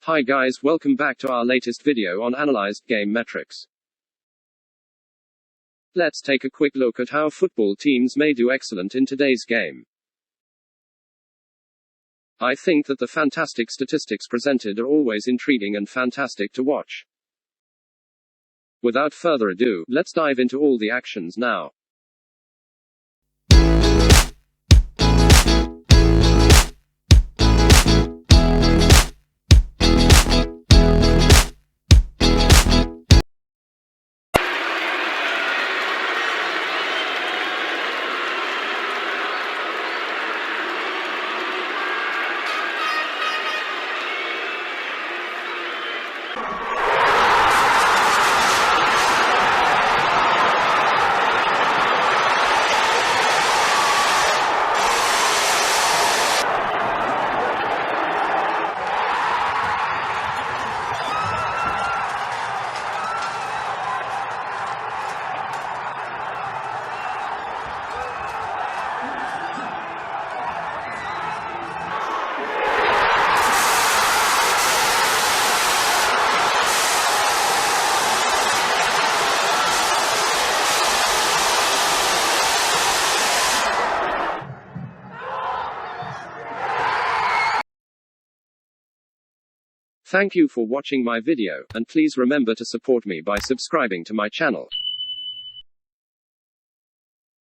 Hi guys, welcome back to our latest video on analyzed game metrics. Let's take a quick look at how football teams may do excellent in today's game. I think that the fantastic statistics presented are always intriguing and fantastic to watch. Without further ado, let's dive into all the actions now. Thank you for watching my video, and please remember to support me by subscribing to my channel.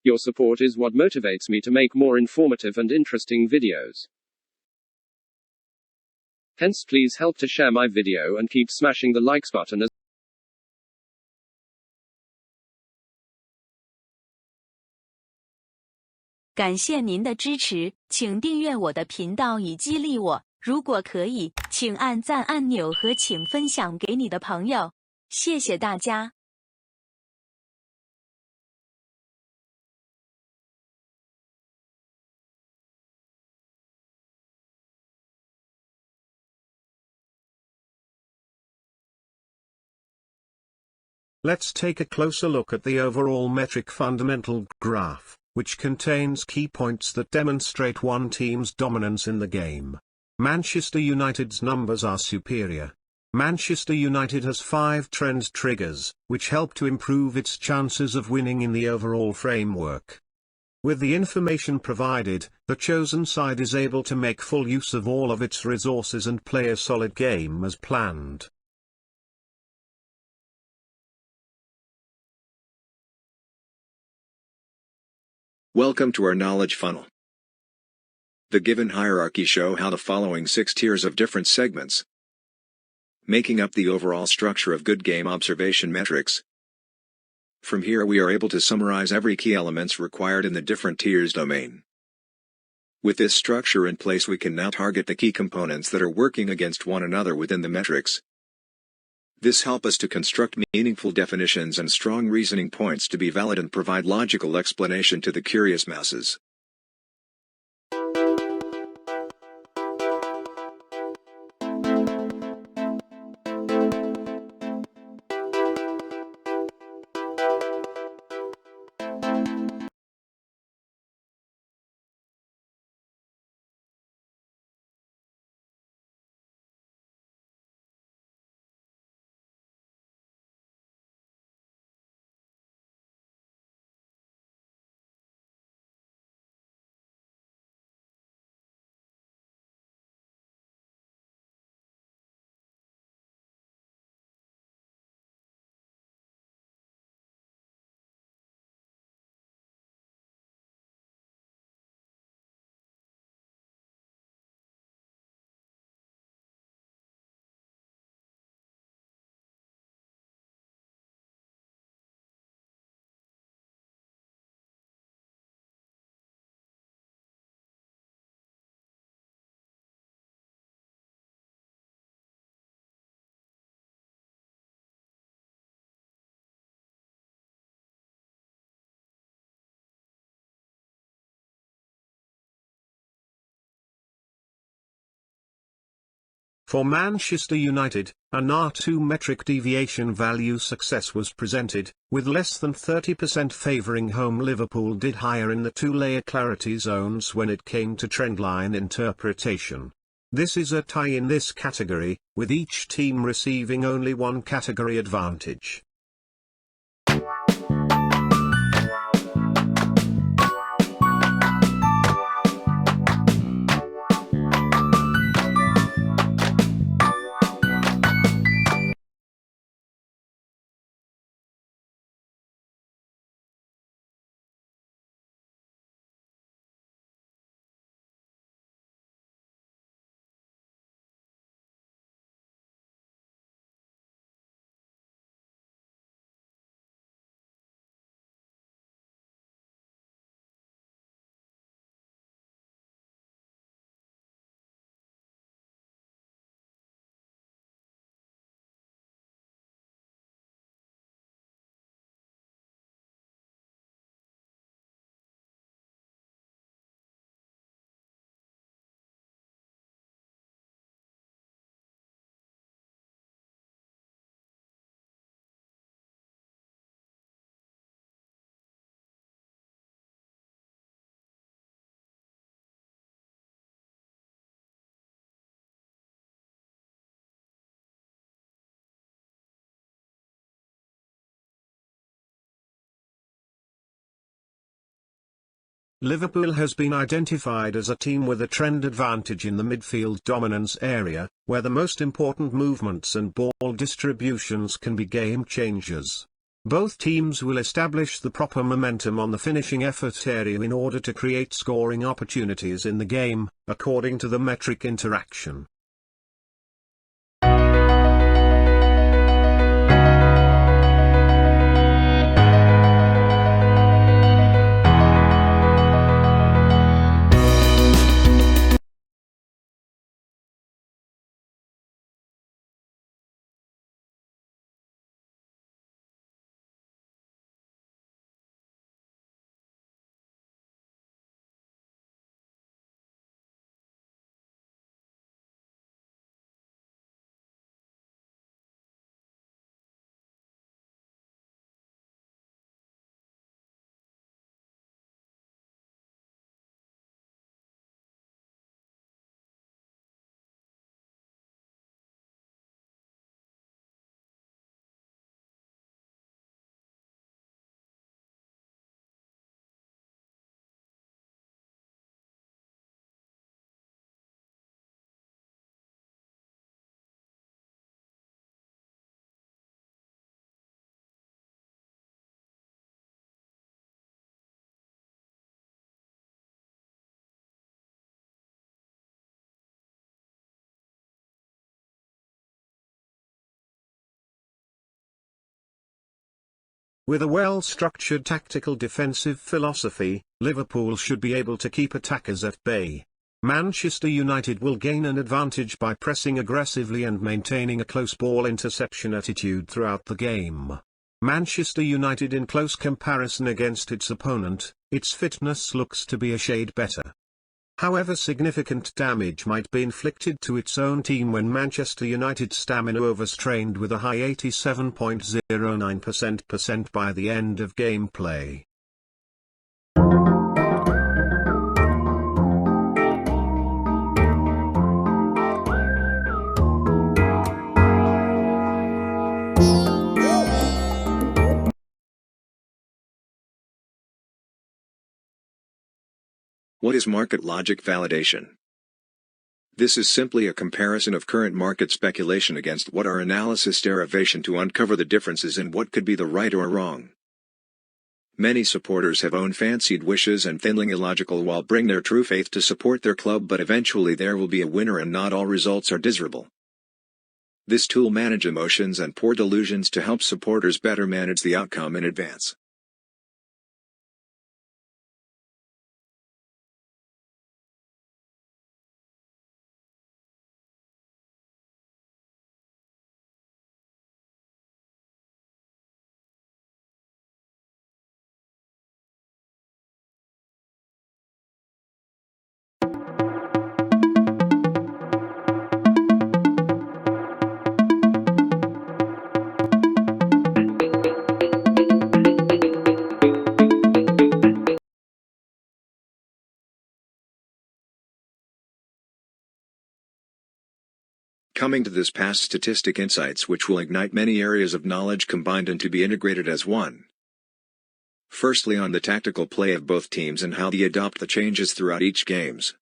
Your support is what motivates me to make more informative and interesting videos. Hence, please help to share my video and keep smashing the likes button as感谢您的支持，请订阅我的频道以激励我。如果可以，请按赞按钮和请分享给你的朋友。谢谢大家。Let's take a closer look at the overall metric fundamental graph, which contains key points that demonstrate one team's dominance in the game. Manchester United's numbers are superior. Manchester United has 5 trend triggers, which help to improve its chances of winning in the overall framework. With the information provided, the chosen side is able to make full use of all of its resources and play a solid game as planned. Welcome to our knowledge funnel. The given hierarchy show how the following 6 tiers of different segments, making up the overall structure of good game observation metrics. From here we are able to summarize every key elements required in the different tiers domain. With this structure in place we can now target the key components that are working against one another within the metrics. This helps us to construct meaningful definitions and strong reasoning points to be valid and provide logical explanation to the curious masses. For Manchester United, an R2 metric deviation value success was presented, with less than 30% favouring home. Liverpool did higher in the 2-layer clarity zones when it came to trendline interpretation. This is a tie in this category, with each team receiving only one category advantage. Liverpool has been identified as a team with a trend advantage in the midfield dominance area, where the most important movements and ball distributions can be game changers. Both teams will establish the proper momentum on the finishing effort area in order to create scoring opportunities in the game, according to the metric interaction. With a well-structured tactical defensive philosophy, Liverpool should be able to keep attackers at bay. Manchester United will gain an advantage by pressing aggressively and maintaining a close ball interception attitude throughout the game. Manchester United, in close comparison against its opponent, its fitness looks to be a shade better. However, significant damage might be inflicted to its own team when Manchester United's stamina overstrained with a high 87.09% by the end of gameplay. What is market logic validation? This is simply a comparison of current market speculation against what our analysis derivation to uncover the differences in what could be the right or wrong. Many supporters have own fancied wishes and thinly illogical while bring their true faith to support their club, but eventually there will be a winner and not all results are desirable. This tool manage emotions and poor delusions to help supporters better manage the outcome in advance. coming to this past statistic insights which will ignite many areas of knowledge combined and to be integrated as one. Firstly, on the tactical play of both teams and how they adopt the changes throughout each games.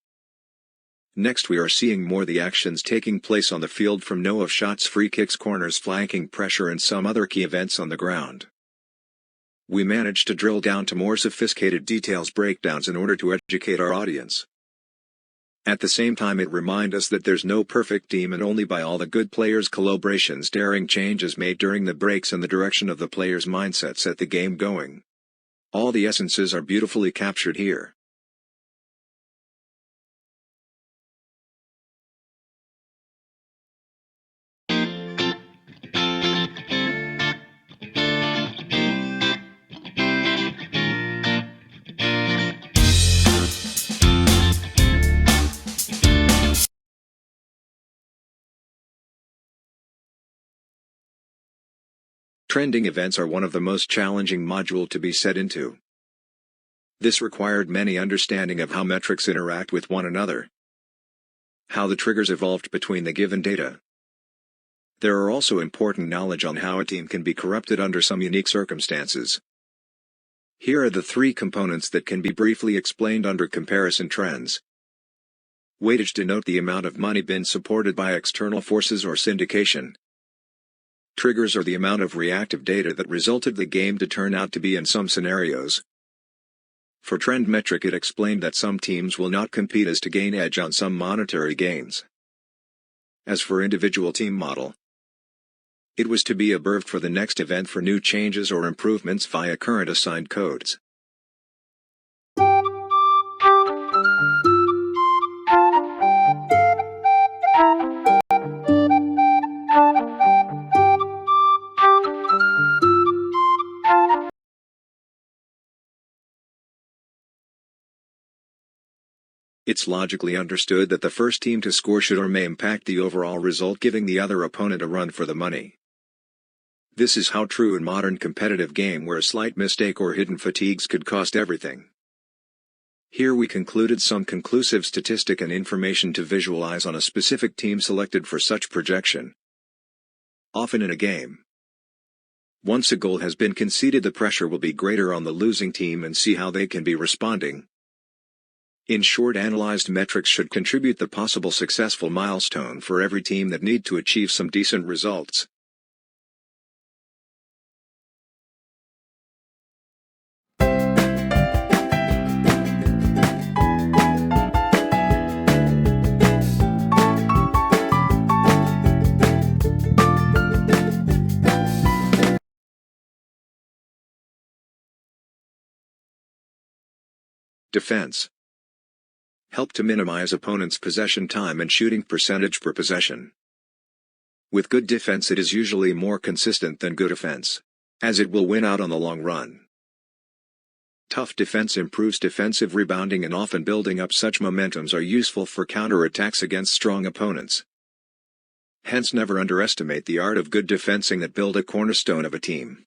Next, we are seeing more the actions taking place on the field, from know of shots, free kicks, corners, flanking, pressure and some other key events on the ground. We managed to drill down to more sophisticated details breakdowns in order to educate our audience. At the same time, it reminds us that there's no perfect team, and only by all the good players' collaborations daring changes made during the breaks and the direction of the players' mindset set the game going. All the essences are beautifully captured here. Trending events are one of the most challenging modules to be set into. This required many understanding of how metrics interact with one another, how the triggers evolved between the given data. There are also important knowledge on how a team can be corrupted under some unique circumstances. Here are the three components that can be briefly explained under comparison trends. Weightage denote the amount of money been supported by external forces or syndication. Triggers are the amount of reactive data that resulted the game to turn out to be in some scenarios. For trend metric, it explained that some teams will not compete as to gain edge on some monetary gains. As for individual team model, it was to be observed for the next event for new changes or improvements via current assigned codes. It's logically understood that the first team to score should or may impact the overall result, giving the other opponent a run for the money. This is how true in modern competitive game, where a slight mistake or hidden fatigues could cost everything. Here we concluded some conclusive statistic and information to visualize on a specific team selected for such projection. Often in a game, once a goal has been conceded, the pressure will be greater on the losing team, and see how they can be responding. In short, analyzed metrics should contribute the possible successful milestone for every team that need to achieve some decent results. Defense. Help to minimize opponent's possession time and shooting percentage per possession. With good defense, it is usually more consistent than good offense, as it will win out on the long run. Tough defense improves defensive rebounding, and often building up such momentums are useful for counterattacks against strong opponents. Hence, never underestimate the art of good defensing that build a cornerstone of a team.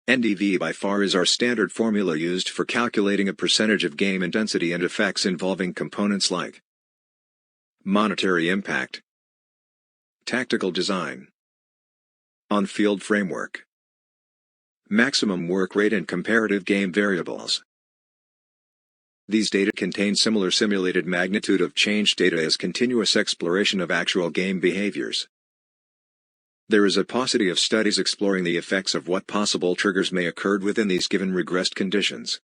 NDV by far is our standard formula used for calculating a percentage of game intensity and effects involving components like monetary impact, tactical design, on-field framework, maximum work rate, and comparative game variables. These data contain similar simulated magnitude of change data as continuous exploration of actual game behaviors. There is a paucity of studies exploring the effects of what possible triggers may occur within these given regressed conditions.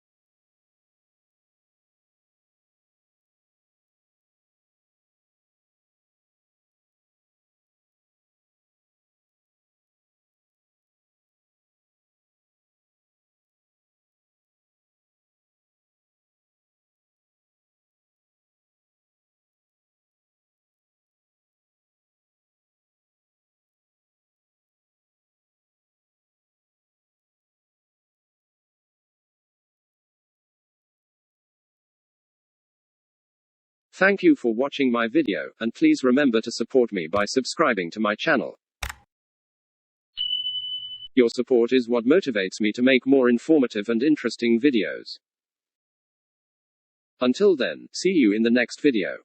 Thank you for watching my video, and please remember to support me by subscribing to my channel. Your support is what motivates me to make more informative and interesting videos. Until then, see you in the next video.